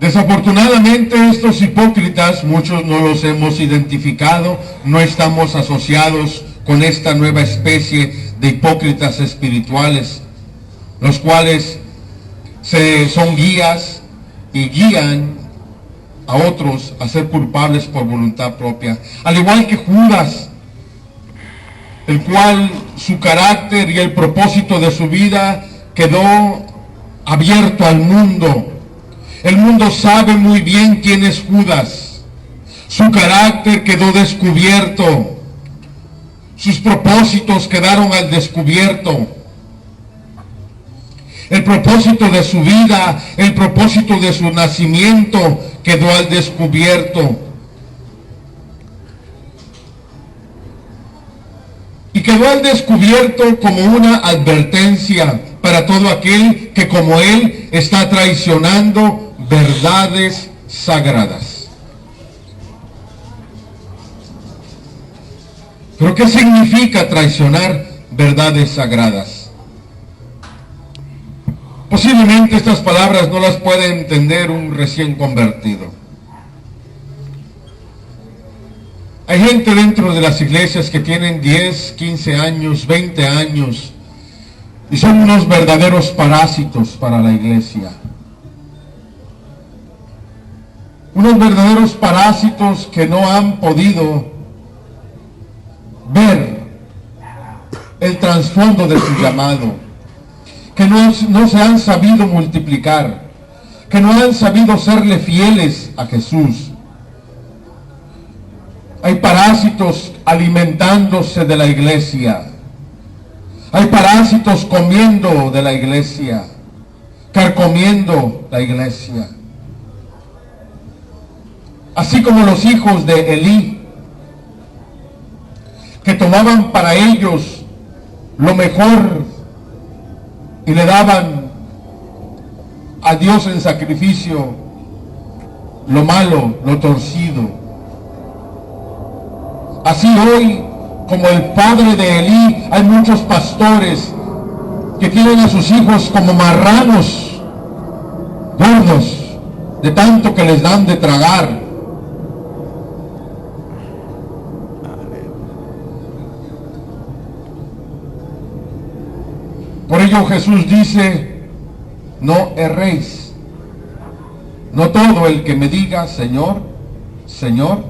Desafortunadamente estos hipócritas, muchos no los hemos identificado, no estamos asociados con esta nueva especie de hipócritas espirituales, los cuales son guías y guían a otros a ser culpables por voluntad propia. Al igual que Judas, el cual su carácter y el propósito de su vida quedó abierto al mundo. El mundo sabe muy bien quién es Judas. Su carácter quedó descubierto. Sus propósitos quedaron al descubierto. El propósito de su vida, el propósito de su nacimiento quedó al descubierto. Y quedó al descubierto como una advertencia para todo aquel que como él está traicionando verdades sagradas. ¿Pero qué significa traicionar verdades sagradas? Posiblemente estas palabras no las puede entender un recién convertido. Hay gente dentro de las iglesias que tienen 10, 15 años, 20 años y son unos verdaderos parásitos para la iglesia. Unos verdaderos parásitos que no han podido ver el trasfondo de su llamado, que no se han sabido multiplicar, que no han sabido serle fieles a Jesús. Hay parásitos alimentándose de la iglesia. Hay parásitos comiendo de la iglesia, carcomiendo la iglesia. Así como los hijos de Elí, que tomaban para ellos lo mejor y le daban a Dios en sacrificio lo malo, lo torcido. Así hoy, como el padre de Elí, hay muchos pastores que tienen a sus hijos como marranos gordos, de tanto que les dan de tragar. Por ello Jesús dice, no erréis. No todo el que me diga, Señor, Señor,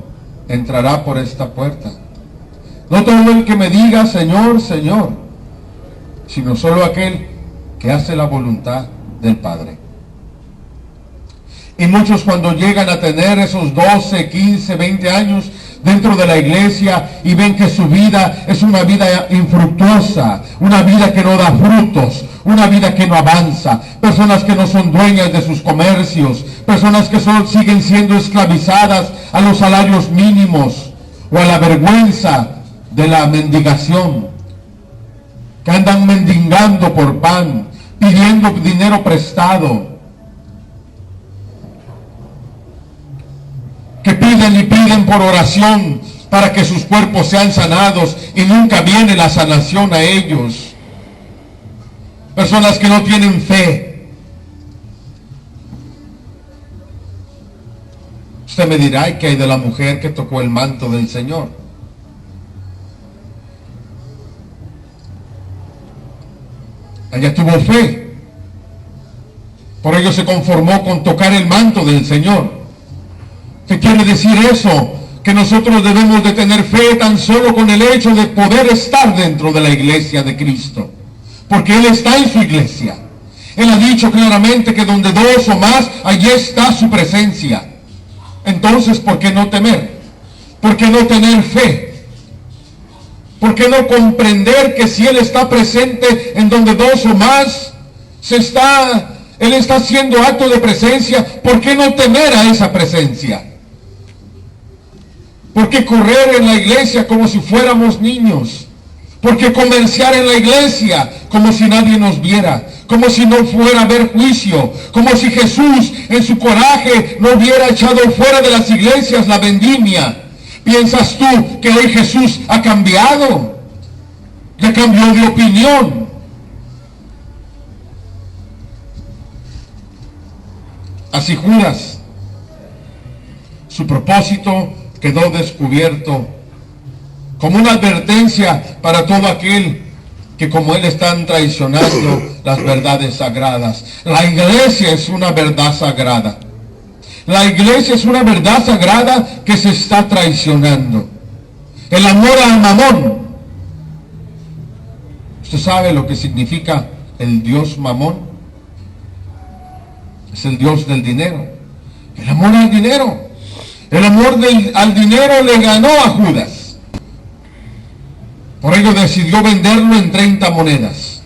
entrará por esta puerta. No todo el que me diga, Señor, Señor, sino solo aquel que hace la voluntad del Padre. Y muchos cuando llegan a tener esos 12, 15, 20 años dentro de la iglesia y ven que su vida es una vida infructuosa, una vida que no da frutos, una vida que no avanza, personas que no son dueñas de sus comercios, personas que siguen siendo esclavizadas a los salarios mínimos o a la vergüenza de la mendigación, que andan mendigando por pan, pidiendo dinero prestado, que piden y piden por oración para que sus cuerpos sean sanados y nunca viene la sanación a ellos. Personas que no tienen fe. Usted me dirá, ¿y qué hay de la mujer que tocó el manto del Señor? Ella tuvo fe. Por ello se conformó con tocar el manto del Señor. ¿Qué quiere decir eso? Que nosotros debemos de tener fe tan solo con el hecho de poder estar dentro de la iglesia de Cristo. Porque Él está en su iglesia. Él ha dicho claramente que donde dos o más, allí está su presencia. Entonces, ¿por qué no temer? ¿Por qué no tener fe? ¿Por qué no comprender que si Él está presente en donde dos o más Él está haciendo acto de presencia? ¿Por qué no temer a esa presencia? ¿Por qué correr en la iglesia como si fuéramos niños? ¿Por qué comerciar en la iglesia como si nadie nos viera? Como si no fuera a haber juicio. Como si Jesús en su coraje no hubiera echado fuera de las iglesias la vendimia. ¿Piensas tú que hoy Jesús ha cambiado? Ya cambió de opinión. Así Judas, su propósito quedó descubierto como una advertencia para todo aquel que como él están traicionando las verdades sagradas. La iglesia es una verdad sagrada. La iglesia es una verdad sagrada que se está traicionando. El amor al mamón. ¿Usted sabe lo que significa el Dios mamón? Es el Dios del dinero. El amor al dinero. El amor al dinero le ganó a Judas. Por ello decidió venderlo en 30 monedas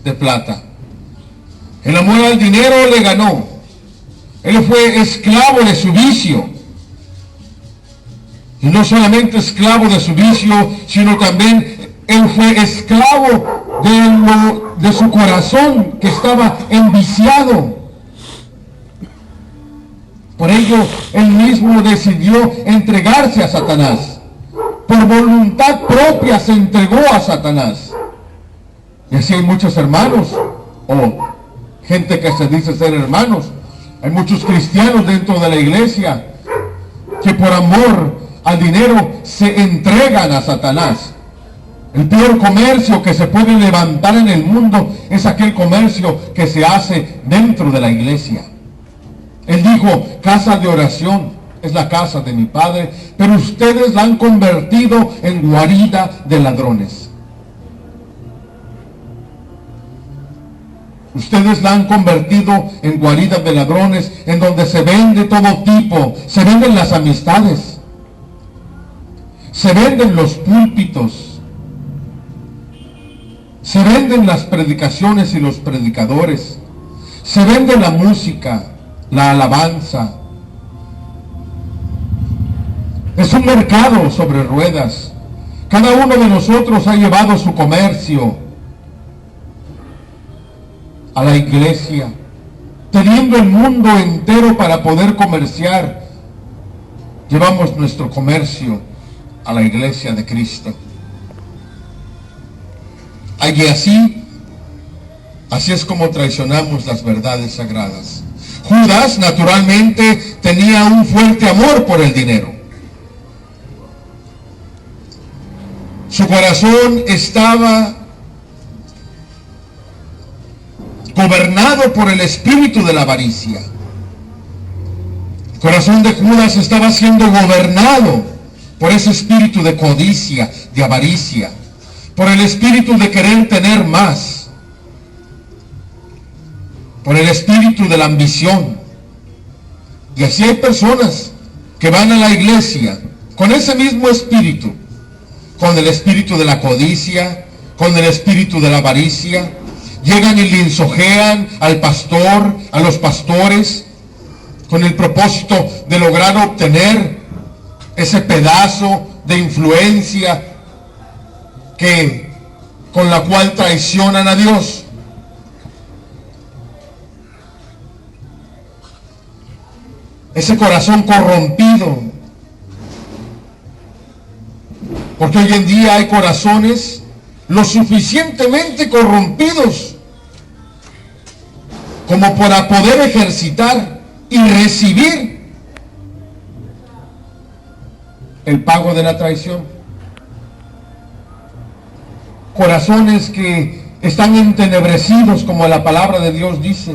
de plata. El amor al dinero le ganó. Él fue esclavo de su vicio. Y no solamente esclavo de su vicio, sino también él fue esclavo de su corazón que estaba enviciado. Por ello, él mismo decidió entregarse a Satanás. Por voluntad propia se entregó a Satanás. Y así hay muchos hermanos, o gente que se dice ser hermanos. Hay muchos cristianos dentro de la iglesia que por amor al dinero se entregan a Satanás. El peor comercio que se puede levantar en el mundo es aquel comercio que se hace dentro de la iglesia. Él dijo, casa de oración es la casa de mi Padre, pero ustedes la han convertido en guarida de ladrones. Ustedes la han convertido en guarida de ladrones, en donde se vende todo tipo, se venden las amistades, se venden los púlpitos, se venden las predicaciones y los predicadores, se vende la música, la alabanza. Es un mercado sobre ruedas. Cada uno de nosotros ha llevado su comercio a la iglesia, teniendo el mundo entero para poder comerciar. Llevamos nuestro comercio a la iglesia de Cristo. Y así es como traicionamos las verdades sagradas. Judas naturalmente tenía un fuerte amor por el dinero. Su corazón estaba gobernado por el espíritu de la avaricia. El corazón de Judas estaba siendo gobernado por ese espíritu de codicia, de avaricia, por el espíritu de querer tener más, por el espíritu de la ambición. Y así hay personas que van a la iglesia con ese mismo espíritu, con el espíritu de la codicia, con el espíritu de la avaricia. Llegan y linzojean al pastor, a los pastores, con el propósito de lograr obtener ese pedazo de influencia con la cual traicionan a Dios. Ese corazón corrompido. Porque hoy en día hay corazones lo suficientemente corrompidos como para poder ejercitar y recibir el pago de la traición. Corazones que están entenebrecidos, como la palabra de Dios dice.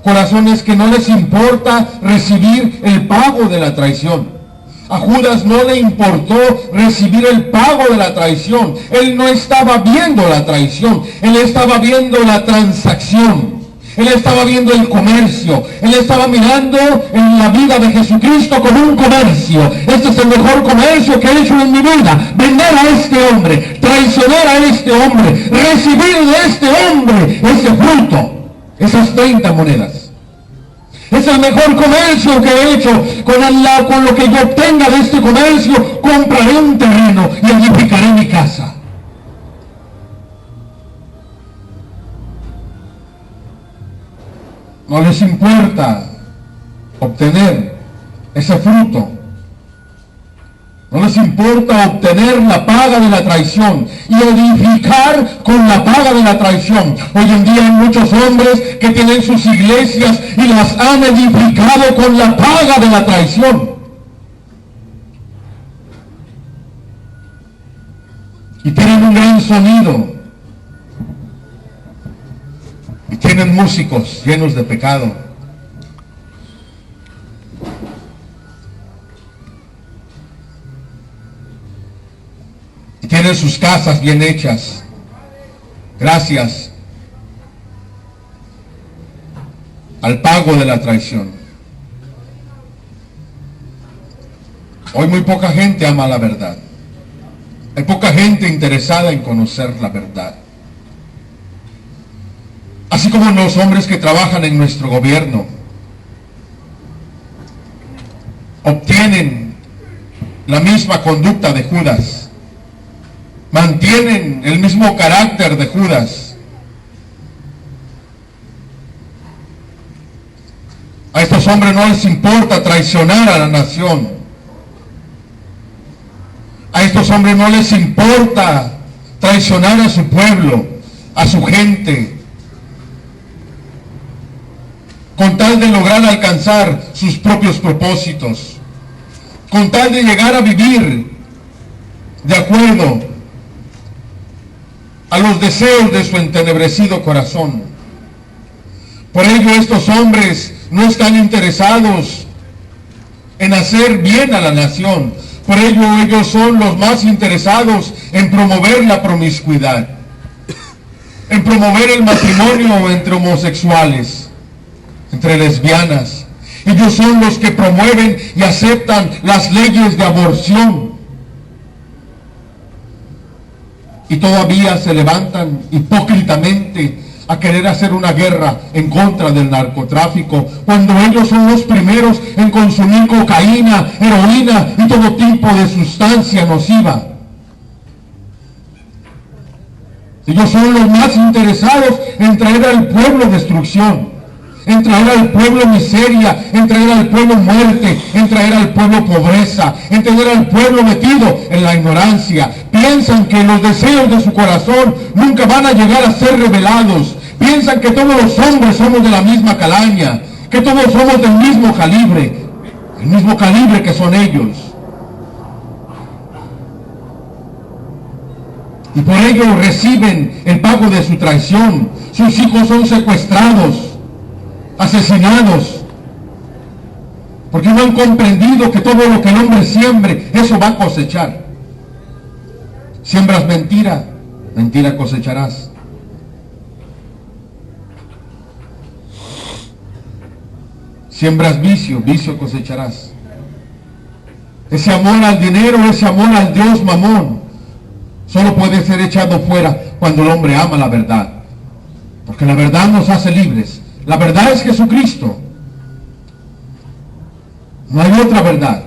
Corazones que no les importa recibir el pago de la traición. A Judas no le importó recibir el pago de la traición. Él no estaba viendo la traición. Él estaba viendo la transacción. Él estaba viendo el comercio. Él estaba mirando en la vida de Jesucristo como un comercio. Este es el mejor comercio que he hecho en mi vida. Vender a este hombre, traicionar a este hombre, recibir de este hombre ese fruto, esas 30 monedas. Es el mejor comercio que he hecho. Con lo que yo obtenga de este comercio, compraré un terreno y edificaré mi casa. No les importa obtener ese fruto. No les importa obtener la paga de la traición y edificar con la paga de la traición. Hoy en día hay muchos hombres que tienen sus iglesias y las han edificado con la paga de la traición. Y tienen un gran sonido. Y tienen músicos llenos de pecado. Tienen sus casas bien hechas, gracias al pago de la traición. Hoy muy poca gente ama la verdad. Hay poca gente interesada en conocer la verdad. Así como los hombres que trabajan en nuestro gobierno obtienen la misma conducta de Judas, mantienen el mismo carácter de Judas. A estos hombres no les importa traicionar a la nación. A estos hombres no les importa traicionar a su pueblo, a su gente, con tal de lograr alcanzar sus propios propósitos, con tal de llegar a vivir de acuerdo a los deseos de su entenebrecido corazón. Por ello estos hombres no están interesados en hacer bien a la nación. Por ello ellos son los más interesados en promover la promiscuidad, en promover el matrimonio entre homosexuales, entre lesbianas. Ellos son los que promueven y aceptan las leyes de aborción. Y todavía se levantan hipócritamente a querer hacer una guerra en contra del narcotráfico, cuando ellos son los primeros en consumir cocaína, heroína y todo tipo de sustancia nociva. Ellos son los más interesados en traer al pueblo destrucción, en traer al pueblo miseria, en traer al pueblo muerte, en traer al pueblo pobreza, en tener al pueblo metido en la ignorancia. Piensan que los deseos de su corazón nunca van a llegar a ser revelados. Piensan que todos los hombres somos de la misma calaña, que todos somos del mismo calibre, el mismo calibre que son ellos. Y por ello reciben el pago de su traición. Sus hijos son secuestrados, asesinados, porque no han comprendido que todo lo que el hombre siembre, eso va a cosechar. Siembras mentira, mentira cosecharás. Siembras vicio, vicio cosecharás. Ese amor al dinero, ese amor al Dios Mamón, solo puede ser echado fuera cuando el hombre ama la verdad, porque la verdad nos hace libres. La verdad es Jesucristo. No hay otra verdad.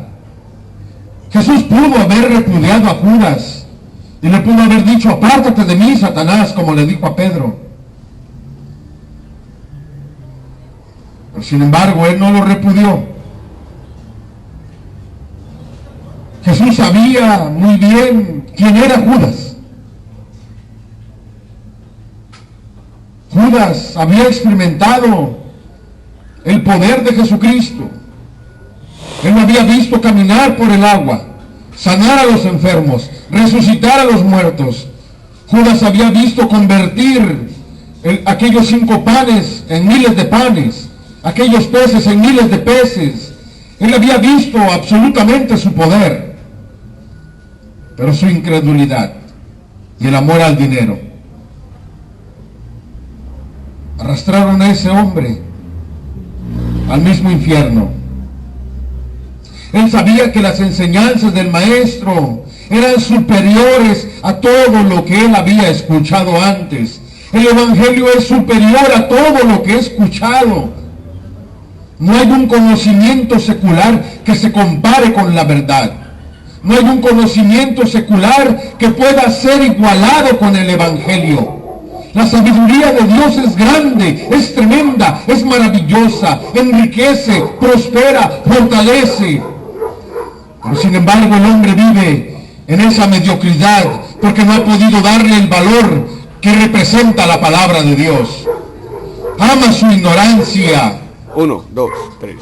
Jesús pudo haber repudiado a Judas y le pudo haber dicho: apártate de mí, Satanás, como le dijo a Pedro. Pero sin embargo, él no lo repudió. Jesús sabía muy bien quién era Judas. Judas había experimentado el poder de Jesucristo. Él lo había visto caminar por el agua, sanar a los enfermos, resucitar a los muertos. Judas había visto convertir aquellos 5 panes en miles de panes, aquellos peces en miles de peces. Él había visto absolutamente su poder, pero su incredulidad y el amor al dinero arrastraron a ese hombre al mismo infierno. Él sabía que las enseñanzas del maestro eran superiores a todo lo que él había escuchado antes. El evangelio es superior a todo lo que he escuchado. No hay un conocimiento secular que se compare con la verdad. No hay un conocimiento secular que pueda ser igualado con el evangelio. La sabiduría de Dios es grande, es tremenda, es maravillosa, enriquece, prospera, fortalece. Pero sin embargo el hombre vive en esa mediocridad porque no ha podido darle el valor que representa la palabra de Dios. Ama su ignorancia. 1, 2, 3.